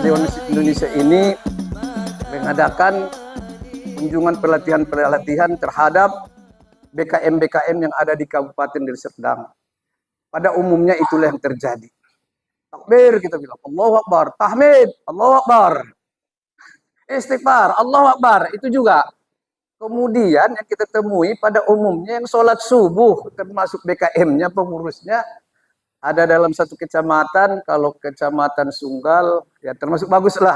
Dewan Masjid Indonesia ini mengadakan kunjungan pelatihan terhadap BKM-BKM yang ada di Kabupaten Deli Serdang. Pada umumnya itulah yang terjadi. Takbir kita bilang, Allahu Akbar. Tahmid, Allahu Akbar. Istighfar, Allahu Akbar. Itu juga. Kemudian yang kita temui pada umumnya yang sholat subuh, termasuk BKM-nya, pengurusnya, ada dalam satu kecamatan, kalau kecamatan Sunggal, ya termasuk baguslah.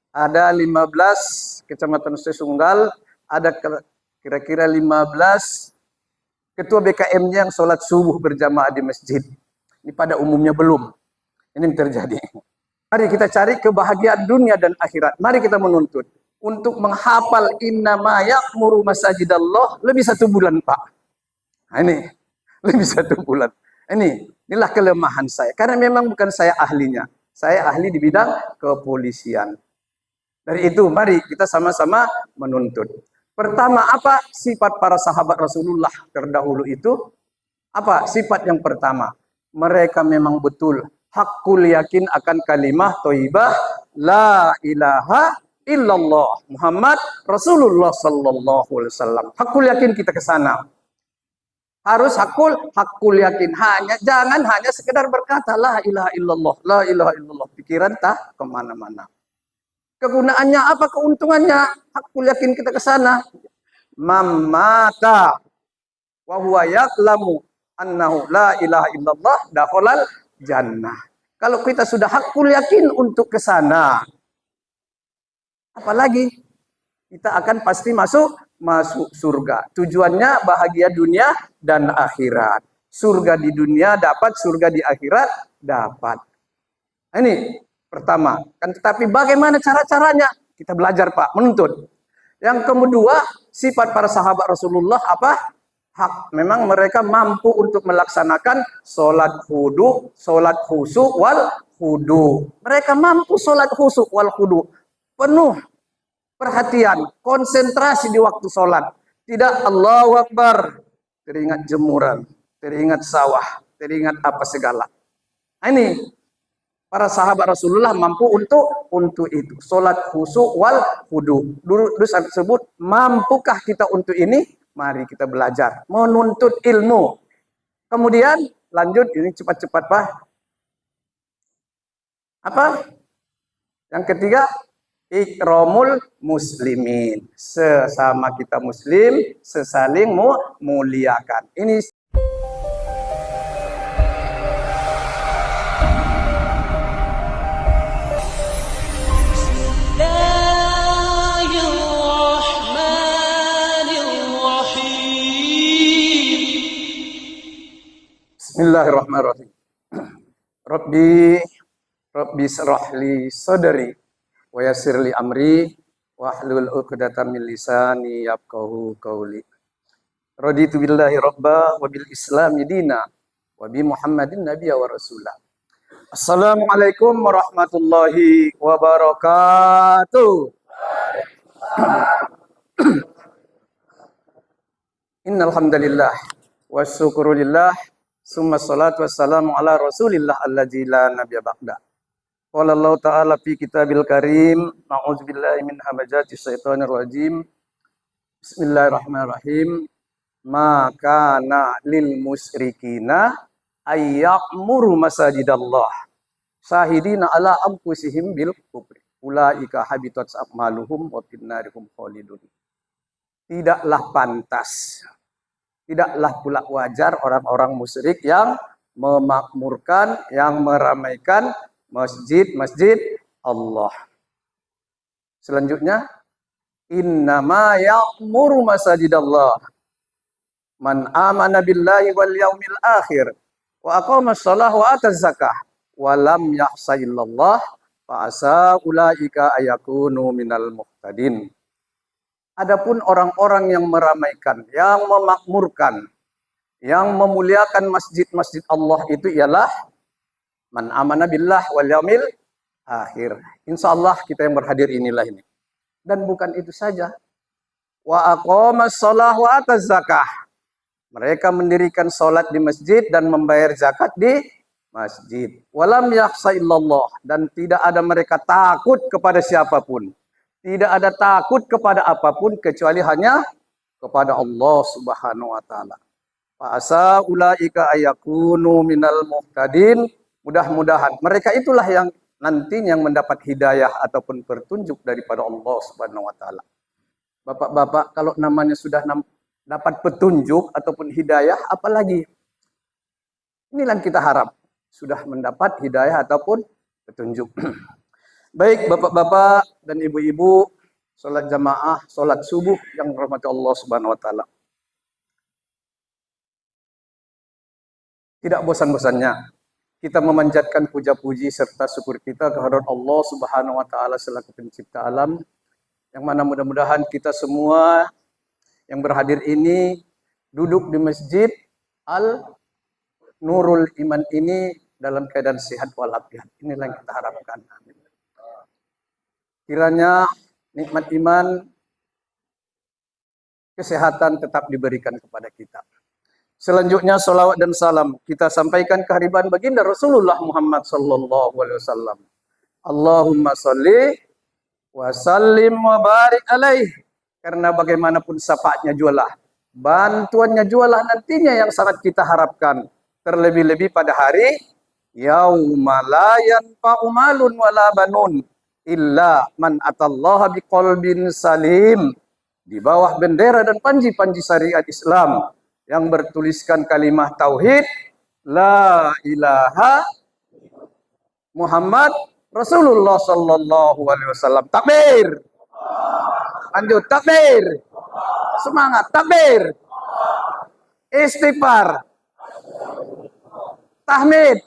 Ada 15 kecamatan Sunggal, ada kira-kira 15 ketua BKM-nya yang sholat subuh berjamaah di masjid. Ini pada umumnya belum. Ini yang terjadi. Mari kita cari kebahagiaan dunia dan akhirat. Mari kita menuntut untuk menghafal innama ya'muru masajidallah lebih 1 bulan, Pak. Nah, ini lebih 1 bulan. Inilah kelemahan saya. Karena memang bukan saya ahlinya. Saya ahli di bidang kepolisian. Dari itu, mari kita sama-sama menuntut. Pertama, apa sifat para sahabat Rasulullah terdahulu itu? Apa sifat yang pertama? Mereka memang betul hakul yakin akan kalimah thayyibah la ilaha illallah Muhammad Rasulullah sallallahu alaihi wasallam. Hakul yakin kita ke sana. Harus hakul yakin, jangan hanya sekedar berkata la ilaha illallah, la ilaha illallah, pikiran tak kemana-mana. Kegunaannya apa, keuntungannya? Hakul yakin kita ke sana. Mamata wa huwa ya'lamu annahu la ilaha illallah dakhalal jannah. Kalau kita sudah hakul yakin untuk ke sana, apalagi kita akan pasti masuk surga. Tujuannya bahagia dunia dan akhirat. Surga di dunia dapat, surga di akhirat dapat. Ini pertama. Kan tetapi bagaimana cara-caranya? Kita belajar, Pak, menuntut. Yang kedua, sifat para sahabat Rasulullah apa? Memang mereka mampu untuk melaksanakan sholat khudu, sholat khusyuk wal khudu. Mereka mampu sholat khusyuk wal khudu. Penuh perhatian, konsentrasi di waktu sholat. Tidak Allahu Akbar, teringat jemuran, teringat sawah, teringat apa segala. Ini para sahabat Rasulullah mampu untuk itu. Sholat khusyuk wal khudu. Dulu disebut, mampukah kita untuk ini? Mari kita belajar, menuntut ilmu. Kemudian lanjut, ini cepat-cepat, Pak. Apa? Yang ketiga, ikramul muslimin. Sesama kita muslim, sesaling muliakan. Ini Bismillahirrahmanirrahim. Rabbi syrahli sadri wa yassirli amri wahlul 'uqdatam min lisani yafqahu qawli. Raditu billahi rabba wa bil islami dina wa bi Muhammadin nabiyya wa rasulah. Assalamualaikum warahmatullahi wabarakatuh. Innal hamdalillah wasyukurulillah summa salatu wassalamu ala rasulillah allazi la nabiyya ba'da. Qala Allah ta'ala fi kitabil karim, na'udzubillahi min hamazati syaitonir rajim. Bismillahirrahmanirrahim. Ma kana lil musyrikina ayyamuru masajidallah sahidina ala anfusihim bil kufri. Ulaika habitat a'maluhum wa finnarihum khalidun. Tidaklah pantas, tidaklah pula wajar orang-orang musyrik yang memakmurkan, yang meramaikan masjid-masjid Allah. Selanjutnya, innama ya'muru masajidallah man amana billahi wal yaumil akhir wa aqamas shalah wa ataz zakah wa lam yahsa illallah fa asa ulaika ayakunu minal muhtadin. Adapun orang-orang yang meramaikan, yang memakmurkan, yang memuliakan masjid-masjid Allah itu ialah man amana billah wal yaumil akhir. Insyaallah kita yang berhadir inilah ini. Dan bukan itu saja. Wa aqamas shalah wa ataz zakah. Mereka mendirikan salat di masjid dan membayar zakat di masjid. Walam yakhsha illallah, dan tidak ada mereka takut kepada siapapun. Tidak ada takut kepada apapun kecuali hanya kepada Allah Subhanahu wa taala. Fa asa ulaika ayakunu minal muhtadin. Mudah-mudahan mereka itulah yang nantinya yang mendapat hidayah ataupun petunjuk daripada Allah Subhanahu wa taala. Bapak-bapak, kalau namanya sudah dapat petunjuk ataupun hidayah, apalagi? Inilah yang kita harap, sudah mendapat hidayah ataupun petunjuk. Baik bapak-bapak dan ibu-ibu, sholat jamaah, sholat subuh yang dirahmati Allah Subhanahu wa taala. Tidak bosan-bosannya kita memanjatkan puja-puji serta syukur kita kehadirat Allah Subhanahu wa taala selaku pencipta alam, yang mana mudah-mudahan kita semua yang berhadir ini duduk di Masjid Al Nurul Iman ini dalam keadaan sehat walafiat. Inilah yang kita harapkan. Kiranya nikmat iman, kesehatan tetap diberikan kepada kita. Selanjutnya salawat dan salam kita sampaikan kehadiran baginda Rasulullah Muhammad sallallahu alaihi wasallam. Allahumma sholli wa sallim wa barik alaih. Karena bagaimanapun syafaatnya jualah, bantuannya jualah nantinya yang sangat kita harapkan. Terlebih-lebih pada hari yauma la yanfa'u malun wala banun illa man atallaha biqalbin salim, di bawah bendera dan panji-panji syariat Islam yang bertuliskan kalimah tauhid la ilaha Muhammad Rasulullah sallallahu alaihi wasallam. Takbir. Lanjut takbir. Semangat takbir. Istighfar. Tahmid.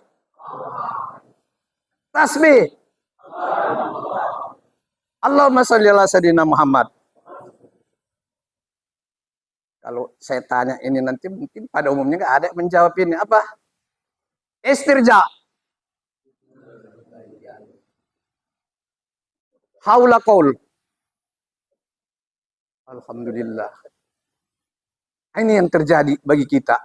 Tasbih. Allahumma sholli ala sayyidina Muhammad. Kalau saya tanya ini nanti mungkin pada umumnya nggak ada yang menjawab ini. Apa? Istirja. Haula qaul. Alhamdulillah. Ini yang terjadi bagi kita.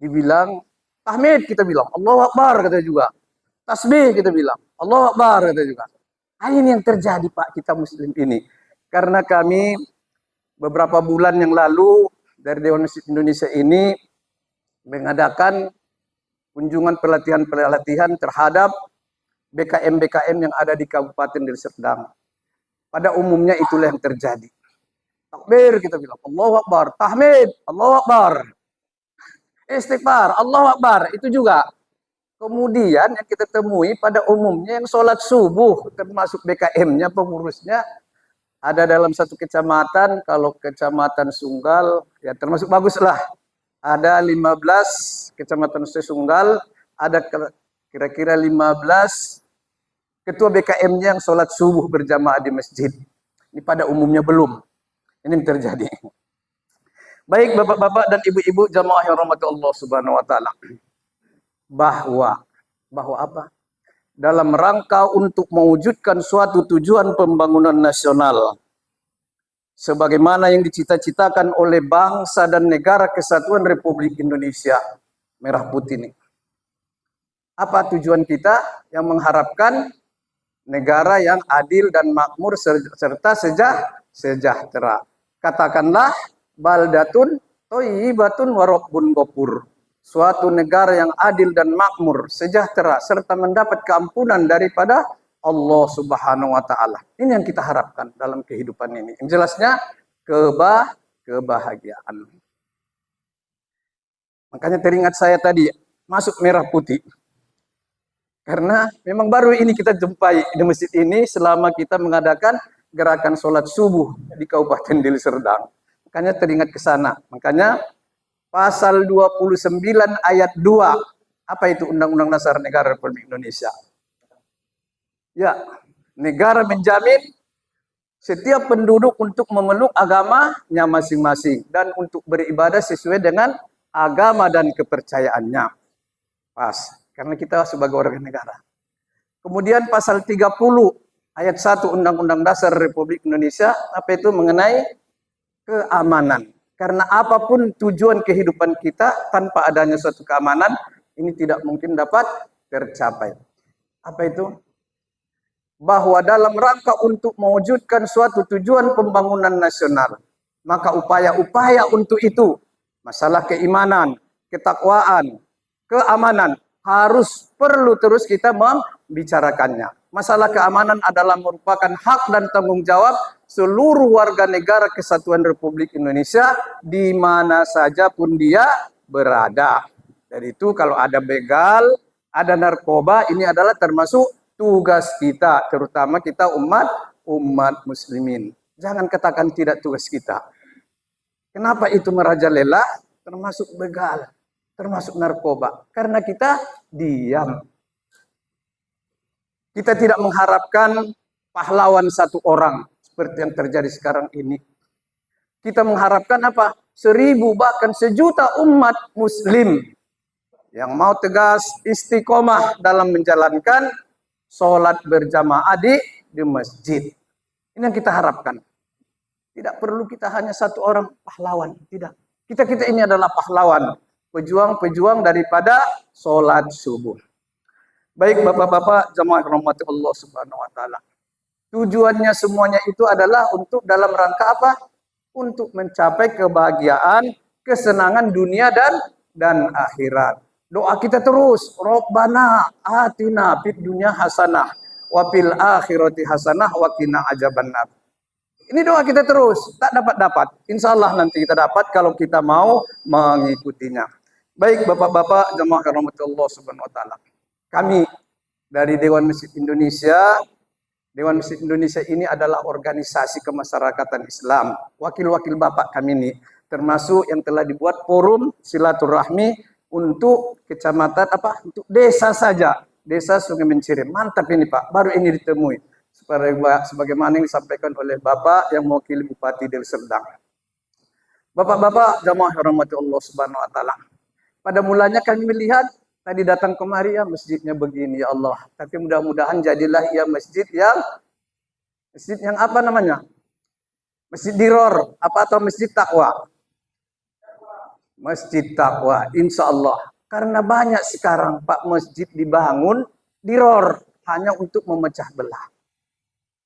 Dibilang tahmid, kita bilang Allahu Akbar, kata juga. Tasbih, kita bilang Allahu Akbar, kata juga. Ini yang terjadi Pak, kita muslim ini. Karena kami beberapa bulan yang lalu dari Dewan Masjid Indonesia ini mengadakan kunjungan pelatihan terhadap BKM-BKM yang ada di Kabupaten Deli Serdang. Pada umumnya itulah yang terjadi. Takbir, kita bilang Allahu Akbar, tahmid, Allahu Akbar. Istighfar, Allahu Akbar, itu juga. Kemudian yang kita temui pada umumnya yang sholat subuh, termasuk BKM-nya, pengurusnya, ada dalam satu kecamatan, kalau kecamatan Sunggal, ya termasuk baguslah. Ada 15 kecamatan Sunggal, ada kira-kira 15 ketua BKM-nya yang sholat subuh berjamaah di masjid. Ini pada umumnya belum. Ini yang terjadi. Baik bapak-bapak dan ibu-ibu jamaah yang rahmati Allah Subhanahu wa taala. Bahwa apa? Dalam rangka untuk mewujudkan suatu tujuan pembangunan nasional sebagaimana yang dicita-citakan oleh bangsa dan negara kesatuan Republik Indonesia Merah Putih ini. Apa tujuan kita? Yang mengharapkan negara yang adil dan makmur serta sejahtera. Katakanlah baldatun thayyibatun wa rabbun ghafur. Suatu negara yang adil dan makmur, sejahtera serta mendapat keampunan daripada Allah Subhanahu wa taala. Ini yang kita harapkan dalam kehidupan ini. Yang jelasnya kebahagiaan. Makanya teringat saya tadi masuk merah putih. Karena memang baru ini kita jumpai di masjid ini selama kita mengadakan gerakan sholat subuh di Kabupaten Deli Serdang. Makanya teringat ke sana. Makanya pasal 29 ayat 2. Apa itu Undang-Undang Dasar Negara Republik Indonesia? Ya, negara menjamin setiap penduduk untuk memeluk agamanya masing-masing dan untuk beribadah sesuai dengan agama dan kepercayaannya. Pas, karena kita sebagai warga negara. Kemudian pasal 30 ayat 1 Undang-Undang Dasar Republik Indonesia, apa itu mengenai keamanan. Karena apapun tujuan kehidupan kita tanpa adanya suatu keamanan, ini tidak mungkin dapat tercapai. Apa itu? Bahwa dalam rangka untuk mewujudkan suatu tujuan pembangunan nasional, maka upaya-upaya untuk itu, masalah keimanan, ketakwaan, keamanan, harus perlu terus kita membicarakannya. Masalah keamanan adalah merupakan hak dan tanggung jawab seluruh warga negara Kesatuan Republik Indonesia di mana saja pun dia berada. Dari itu kalau ada begal, ada narkoba, ini adalah termasuk tugas kita, terutama kita umat muslimin. Jangan katakan tidak tugas kita. Kenapa itu merajalela? Termasuk begal, termasuk narkoba. Karena kita diam. Kita tidak mengharapkan pahlawan satu orang seperti yang terjadi sekarang ini. Kita mengharapkan apa? 1000 bahkan 1.000.000 umat muslim yang mau tegas istiqomah dalam menjalankan sholat berjamaah di masjid. Ini yang kita harapkan. Tidak perlu kita hanya satu orang pahlawan. Tidak. Kita ini adalah pahlawan. Pejuang-pejuang daripada sholat subuh. Baik bapak-bapak jamaah rahmati Allah subhanahu wa ta'ala. Tujuannya semuanya itu adalah untuk dalam rangka apa? Untuk mencapai kebahagiaan, kesenangan dunia dan akhirat. Doa kita terus, Rabbana atina fid dunya hasanah wa fil akhirati hasanah wa qina adzabannar. Ini doa kita terus, tak dapat. Insya Allah nanti kita dapat kalau kita mau mengikutinya. Baik bapak-bapak jamaah rahmatullah subhanahu wa ta'ala. Kami dari Dewan Masjid Indonesia, Dewan Masjid Indonesia ini adalah organisasi kemasyarakatan Islam. Wakil-wakil bapak kami ini, termasuk yang telah dibuat forum silaturahmi untuk kecamatan untuk desa saja, desa Sungai Mencirim. Mantap ini Pak, baru ini ditemui. Sebagaimana yang disampaikan oleh Bapak yang mewakili Bupati Deli Serdang. Bapak-bapak jamaah rahmatullah subhanahu wa ta'ala. Pada mulanya kami melihat tadi datang kemari ya masjidnya begini ya Allah. Tapi mudah-mudahan jadilah ya masjid yang apa namanya? Masjid Diror atau Masjid Taqwa. Masjid Taqwa, insya Allah. Karena banyak sekarang Pak masjid dibangun Diror hanya untuk memecah belah.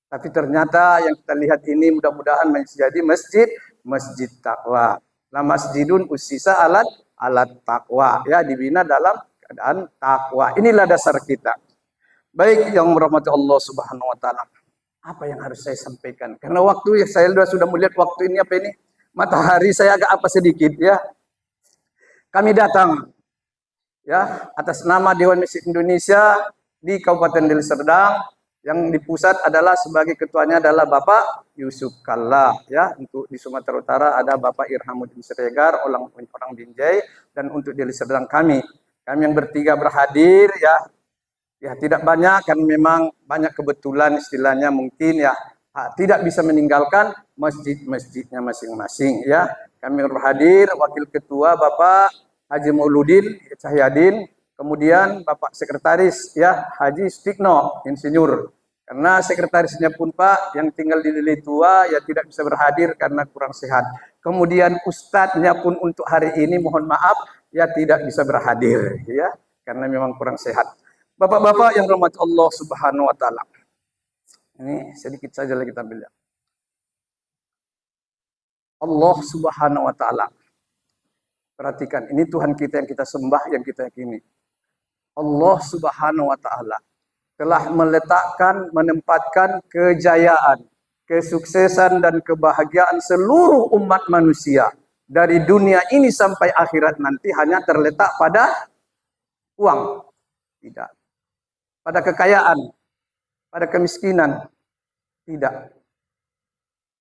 Tapi ternyata yang kita lihat ini mudah-mudahan menjadi masjid Taqwa. La masjidun usisa alat taqwa, ya dibina dalam keadaan takwa. Inilah dasar kita. Baik yang merahmati Allah subhanahu wa ta'ala. Apa yang harus saya sampaikan? Karena waktu saya sudah melihat waktu ini apa ini? Matahari saya agak apa sedikit ya. Kami datang ya atas nama Dewan Masjid Indonesia di Kabupaten Deli Serdang yang di pusat adalah sebagai ketuanya adalah Bapak Yusuf Kalla ya. Untuk di Sumatera Utara ada Bapak Irhamuddin Siregar orang Binjai, dan untuk Deli Serdang kami yang bertiga berhadir ya tidak banyak kan, memang banyak kebetulan istilahnya mungkin ya tidak bisa meninggalkan masjidnya masing-masing ya. Kami berhadir wakil ketua Bapak Haji Mauludin Cahyadin, kemudian Bapak sekretaris ya Haji Stikno Insinyur. Karena sekretarisnya pun Pak yang tinggal di Deli Tua ya tidak bisa berhadir karena kurang sehat. Kemudian ustadznya pun untuk hari ini mohon maaf ya tidak bisa berhadir ya karena memang kurang sehat. Bapak-bapak yang rahmat Allah subhanahu wa ta'ala. Ini sedikit saja lagi kita ambil ya. Allah subhanahu wa ta'ala. Perhatikan, ini Tuhan kita yang kita sembah, yang kita yakini. Allah subhanahu wa ta'ala telah menempatkan kejayaan, kesuksesan dan kebahagiaan seluruh umat manusia dari dunia ini sampai akhirat nanti hanya terletak pada uang, tidak. Pada kekayaan, pada kemiskinan, tidak.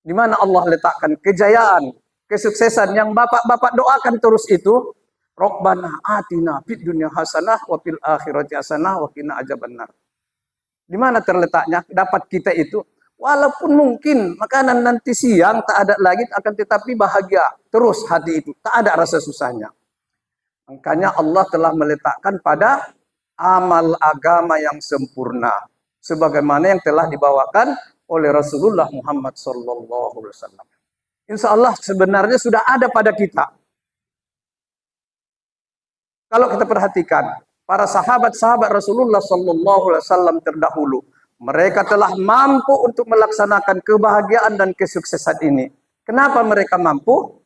Di mana Allah letakkan kejayaan, kesuksesan yang bapak-bapak doakan terus itu, Rabbana atina fid dunya hasanah wa fil akhirati hasanah wa qina adzabannar. Di mana terletaknya dapat kita itu? Walaupun mungkin makanan nanti siang tak ada lagi, akan tetapi bahagia terus hati itu, tak ada rasa susahnya. Makanya Allah telah meletakkan pada amal agama yang sempurna, sebagaimana yang telah dibawakan oleh Rasulullah Muhammad SAW. Insya Allah sebenarnya sudah ada pada kita. Kalau kita perhatikan, para sahabat-sahabat Rasulullah SAW terdahulu, mereka telah mampu untuk melaksanakan kebahagiaan dan kesuksesan ini. Kenapa mereka mampu?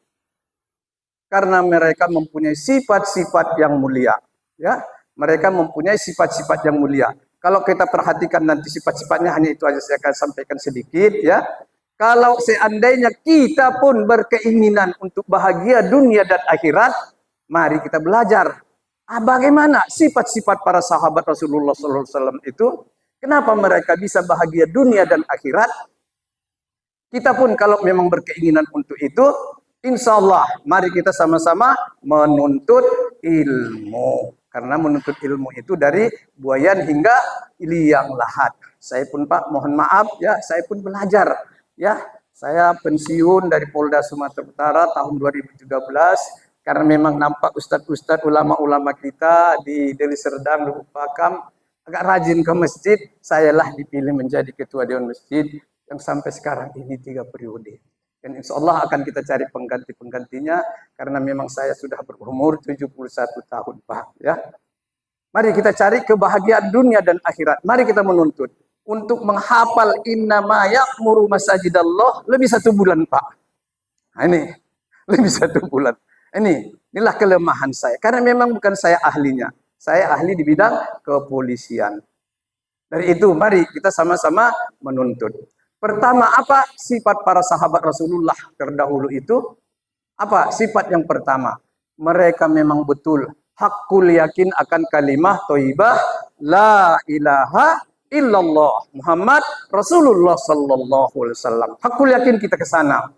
Karena mereka mempunyai sifat-sifat yang mulia. Ya, mereka mempunyai sifat-sifat yang mulia. Kalau kita perhatikan nanti sifat-sifatnya, hanya itu aja saya akan sampaikan sedikit ya. Kalau seandainya kita pun berkeinginan untuk bahagia dunia dan akhirat, mari kita belajar. Bagaimana sifat-sifat para sahabat Rasulullah SAW itu? Kenapa mereka bisa bahagia dunia dan akhirat? Kita pun kalau memang berkeinginan untuk itu, insya Allah mari kita sama-sama menuntut ilmu. Karena menuntut ilmu itu dari buayan hingga liang lahat. Saya pun Pak, mohon maaf ya, saya pun belajar ya. Saya pensiun dari Polda Sumatera Utara tahun 2013 karena memang nampak ustadz-ustadz ulama-ulama kita di Deli Serdang, Lubuk Pakam agak rajin ke masjid. Sayalah dipilih menjadi ketua dewan masjid yang sampai sekarang ini 3 periode. Dan insya Allah akan kita cari pengganti-penggantinya karena memang saya sudah berumur 71 tahun Pak ya. Mari kita cari kebahagiaan dunia dan akhirat. Mari kita menuntut untuk menghafal innama ya'muru masajidallah lebih 1 bulan Pak. Nah, ini lebih 1 bulan. Inilah kelemahan saya karena memang bukan saya ahlinya. Saya ahli di bidang kepolisian. Dari itu mari kita sama-sama menuntut. Pertama, apa sifat para sahabat Rasulullah terdahulu itu? Apa sifat yang pertama? Mereka memang betul hakul yakin akan kalimah thayyibah la ilaha illallah Muhammad Rasulullah sallallahu alaihi wasallam. Hakul yakin kita ke sana.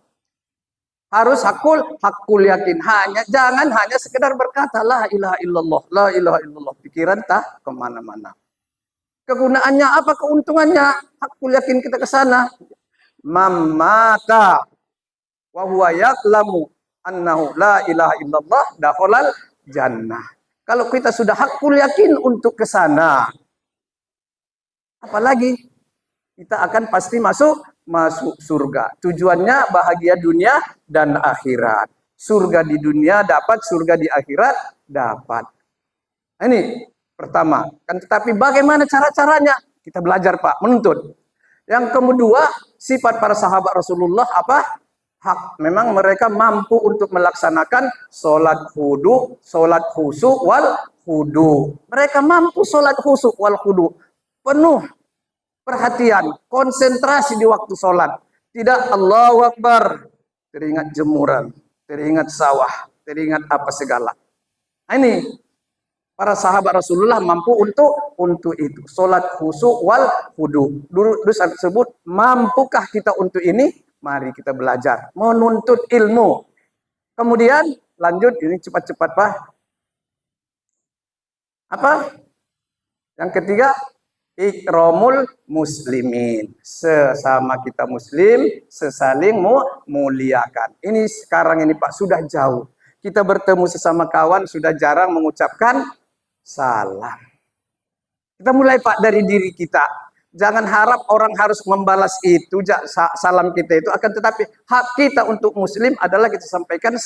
Harus hakul yakin. Jangan hanya sekedar berkata la ilaha illallah, la ilaha illallah. Pikiran tak kemana-mana. Kegunaannya apa? Keuntungannya? Hakul yakin kita ke sana. Mamata wa huwa ya'lamu annahu la ilaha illallah dakhalal jannah. Kalau kita sudah hakul yakin untuk ke sana, apalagi kita akan pasti masuk surga. Tujuannya bahagia dunia dan akhirat. Surga di dunia dapat, surga di akhirat dapat. Ini pertama. Tetapi bagaimana cara-caranya? Kita belajar Pak, menuntut. Yang kedua, sifat para sahabat Rasulullah apa? Memang mereka mampu untuk melaksanakan sholat khudu, sholat khusyuk wal khudu. Mereka mampu sholat khusyuk wal khudu. Penuh perhatian, konsentrasi di waktu sholat. Tidak Allahu Akbar, teringat jemuran, teringat sawah, teringat apa segala. Ini para sahabat Rasulullah mampu untuk itu. Salat khusyuk wal khudu. Dulu tersebut, mampukah kita untuk ini? Mari kita belajar, menuntut ilmu. Kemudian lanjut, ini cepat-cepat Pak. Apa? Yang ketiga, ikramul muslimin. Sesama kita muslim, sesaling muliakan. Ini sekarang ini Pak, sudah jauh. Kita bertemu sesama kawan, sudah jarang mengucapkan salam. Kita mulai Pak dari diri kita. Jangan harap orang harus membalas itu salam kita itu. Akan tetapi hak kita untuk muslim adalah kita sampaikan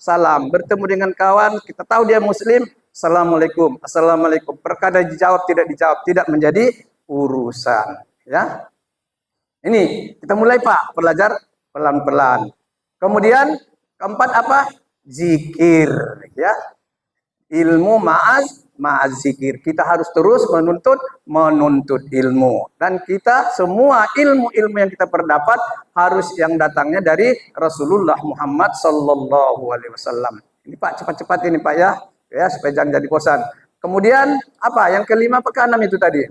salam. Bertemu dengan kawan, kita tahu dia muslim, assalamualaikum, assalamualaikum. Perkara dijawab tidak menjadi urusan. Ya, ini kita mulai Pak, belajar pelan-pelan. Kemudian keempat apa? Zikir, ya. Ilmu ma'az zikir. Kita harus terus menuntut ilmu. Dan kita semua ilmu-ilmu yang kita perdapat harus yang datangnya dari Rasulullah Muhammad sallallahu alaihi wasallam. Ini Pak, cepat-cepat ini Pak ya. Ya, supaya jangan jadi bosan. Kemudian apa? Yang kelima apa keenam itu tadi?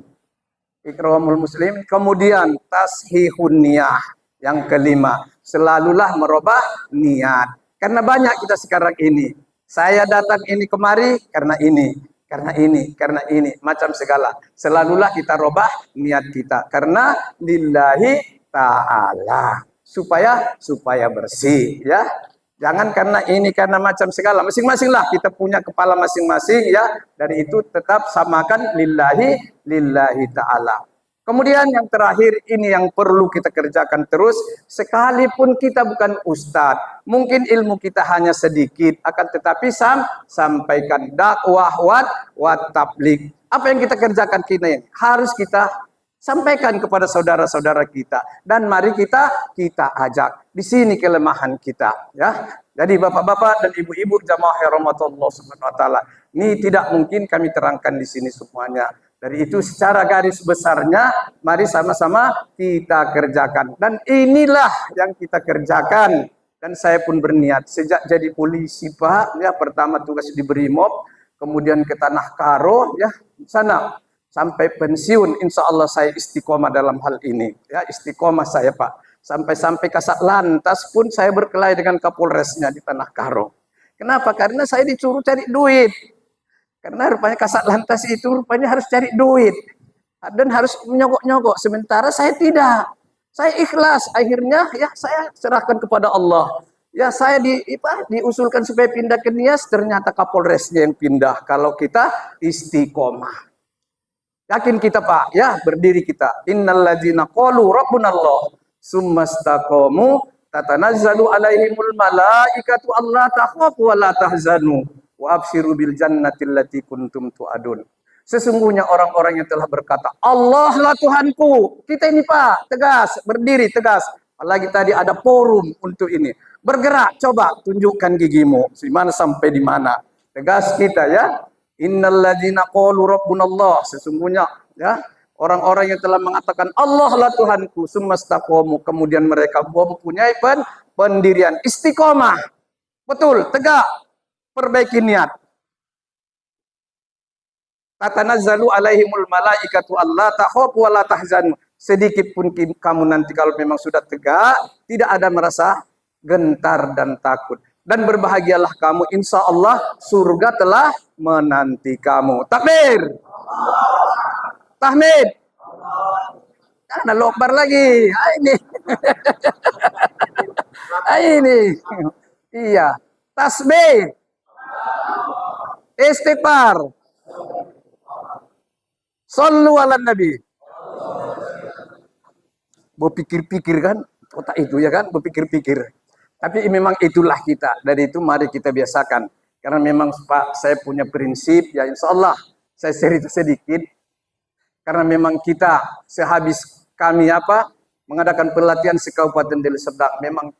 Ikramul muslim. Kemudian tashihun niyah. Yang kelima, selalulah merubah niat. Karena banyak kita sekarang ini. Saya datang ini kemari karena ini, karena ini, macam segala. Selalulah kita robah niat kita karena lillahi ta'ala. Supaya bersih ya. Jangan karena ini, karena macam segala. Masing-masing lah kita punya kepala masing-masing ya. Dari itu tetap samakan lillahi ta'ala. Kemudian yang terakhir ini yang perlu kita kerjakan terus, sekalipun kita bukan ustadz, mungkin ilmu kita hanya sedikit, akan tetapi sampaikan dakwah wa tabligh. Apa yang kita kerjakan kini harus kita sampaikan kepada saudara-saudara kita, dan mari kita ajak. Di sini kelemahan kita, ya. Jadi bapak-bapak dan ibu-ibu jamaah rahmatullah subhanahu wa taala, ini tidak mungkin kami terangkan di sini semuanya. Dari itu secara garis besarnya mari sama-sama kita kerjakan, dan inilah yang kita kerjakan. Dan saya pun berniat sejak jadi polisi Pak, ya, pertama tugas di Brimob, kemudian ke Tanah Karo, ya, sana sampai pensiun, insya Allah saya istiqomah dalam hal ini, ya, istiqomah saya Pak. Sampai Kasat Lantas pun saya berkelahi dengan Kapolresnya di Tanah Karo. Kenapa? Karena saya disuruh cari duit. Karena rupanya Kasat Lantas itu rupanya harus cari duit dan harus menyogok-nyogok. Sementara saya tidak. Saya ikhlas. Akhirnya ya saya serahkan kepada Allah. Ya saya diusulkan supaya pindah ke Nias, ternyata Kapolresnya yang pindah. Kalau kita istiqomah. Yakin kita Pak, ya, berdiri kita. Innalladzina qalu rabbunallah summastaqamu tatanazzalu alaihimul malaikatu alla takhafu wa la tahzanu wa abshiru bil jannati allati kuntum tu'adun. Sesungguhnya orang-orang yang telah berkata, Allah lah Tuhanku. Kita ini Pak, tegas, berdiri tegas. Apalagi tadi ada forum untuk ini. Bergerak, coba tunjukkan gigimu. Di mana sampai di mana. Tegas kita, ya. Innalladzina qalu rabbunallah. Sesungguhnya, ya, orang-orang yang telah mengatakan Allah lah Tuhanku, summastaqamu, kemudian mereka mempunyai pendirian istiqomah. Betul, tegak. Perbaiki niat. Tatanazzalu alaihimul malaikatu alla takhafu wa la tahzanu. Sedikit pun kamu nanti kalau memang sudah tegak, tidak ada merasa gentar dan takut. Dan berbahagialah kamu, insya Allah surga telah menanti kamu. Takbir. Tahmid. Jangan lokbar lagi. Ini. Ini. Iya. Tasbih. Istighfar. Sallu ala Nabi. Berpikir-pikir kan, otak itu ya kan, berpikir-pikir. Tapi memang itulah kita. Dari itu mari kita biasakan. Karena memang Pak, saya punya prinsip, ya insya Allah saya cerita sedikit. Karena memang kita sehabis kami mengadakan pelatihan se-Kabupaten Deli Serdang, memang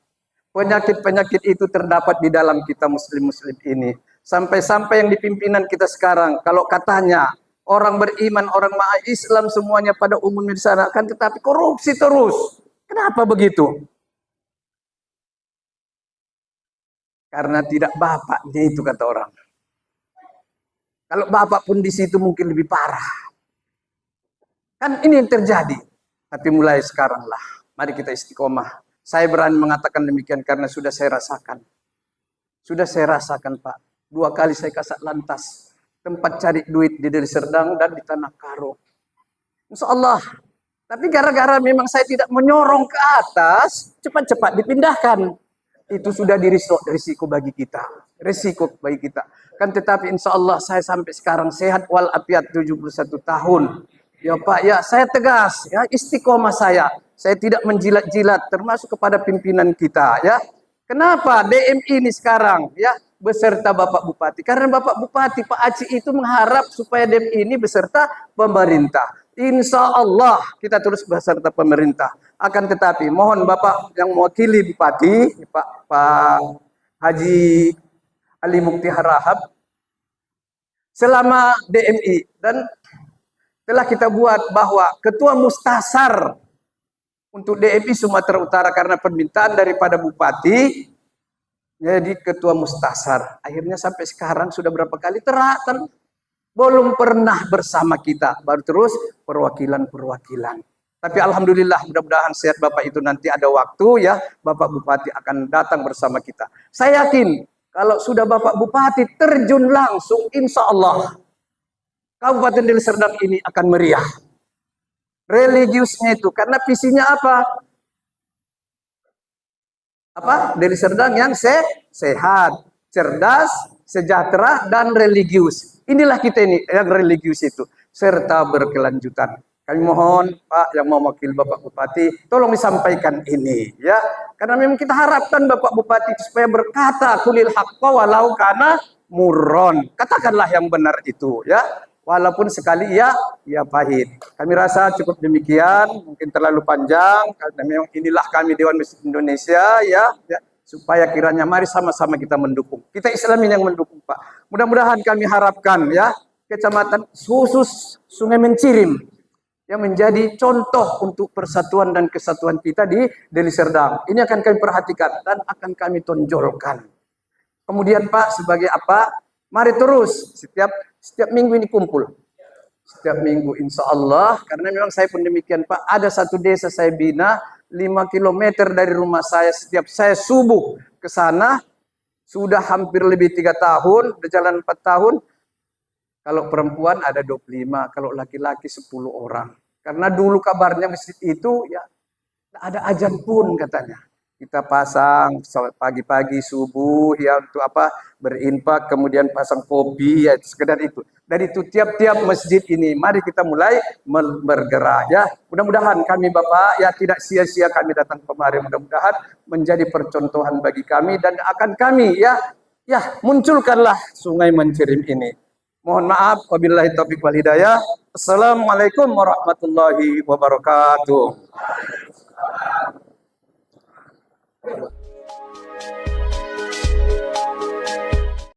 penyakit-penyakit itu terdapat di dalam kita muslim-muslim ini. Sampai-sampai yang di pimpinan kita sekarang, kalau katanya orang beriman, orang maha Islam semuanya pada umumnya di sana, kan tetapi korupsi terus. Kenapa begitu? Karena tidak bapaknya itu kata orang. Kalau bapak pun di situ mungkin lebih parah. Kan ini yang terjadi. Tapi mulai sekarang lah, mari kita istiqomah. Saya berani mengatakan demikian karena sudah saya rasakan. Sudah saya rasakan Pak. 2 kali saya Kasat Lantas. Tempat cari duit di Deli Serdang dan di Tanah Karo. Insya Allah. Tapi gara-gara memang saya tidak menyorong ke atas, cepat-cepat dipindahkan. Itu sudah risiko bagi kita. Risiko bagi kita. Kan tetapi insya Allah saya sampai sekarang sehat walafiat 71 tahun. Ya Pak, ya saya tegas, ya istiqomah saya. Saya tidak menjilat-jilat termasuk kepada pimpinan kita, ya. Kenapa DMI ini sekarang, ya, beserta Bapak Bupati? Karena Bapak Bupati Pak Aci itu mengharap supaya DMI ini beserta pemerintah. Insya Allah kita terus beserta pemerintah. Akan tetapi mohon Bapak yang mewakili Bupati, Pak Haji Ali Mukti Harahap, selama DMI dan telah kita buat bahwa Ketua Mustasar untuk DMI Sumatera Utara karena permintaan daripada Bupati, jadi Ketua Mustasar. Akhirnya sampai sekarang sudah berapa kali terakhir belum pernah bersama kita, baru terus perwakilan-perwakilan. Tapi alhamdulillah mudah-mudahan sehat Bapak itu nanti ada waktu ya, Bapak Bupati akan datang bersama kita. Saya yakin kalau sudah Bapak Bupati terjun langsung, insya Allah Kabupaten Deli Serdang ini akan meriah. Religiusnya itu, karena visinya apa? Deli Serdang yang sehat, cerdas, sejahtera, dan religius. Inilah kita ini yang religius itu, serta berkelanjutan. Kami mohon Pak yang mewakili Bapak Bupati, tolong disampaikan ini ya. Karena memang kita harapkan Bapak Bupati supaya berkata kulil haqqa walau kana murron. Katakanlah yang benar itu ya. Walaupun sekali ya pahit. Kami rasa cukup demikian, mungkin terlalu panjang karena memang inilah kami Dewan Masjid Indonesia ya. Supaya kiranya mari sama-sama kita mendukung. Kita Islamin yang mendukung Pak. Mudah-mudahan kami harapkan ya Kecamatan khusus Sungai Mencirim yang menjadi contoh untuk persatuan dan kesatuan kita di Deli Serdang. Ini akan kami perhatikan dan akan kami tonjolkan. Kemudian Pak, sebagai apa? Mari terus setiap minggu ini kumpul. Setiap minggu insya Allah, karena memang saya pun demikian Pak, ada satu desa saya bina 5 km dari rumah saya, setiap saya subuh ke sana, sudah hampir lebih 3 tahun, berjalan 4 tahun, kalau perempuan ada 25, kalau laki-laki 10 orang. Karena dulu kabarnya masjid itu ya ada azan pun katanya. Kita pasang pagi-pagi subuh ya untuk apa? Berinfak, kemudian pasang kopi ya sekedar itu. Dari itu tiap-tiap masjid ini mari kita mulai bergerak ya. Mudah-mudahan kami Bapak ya tidak sia-sia kami datang kemari, mudah-mudahan menjadi percontohan bagi kami dan akan kami ya munculkanlah Sungai Mencirim ini. Mohon maaf, wabillahi taufiq wal hidayah. Assalamualaikum warahmatullahi wabarakatuh.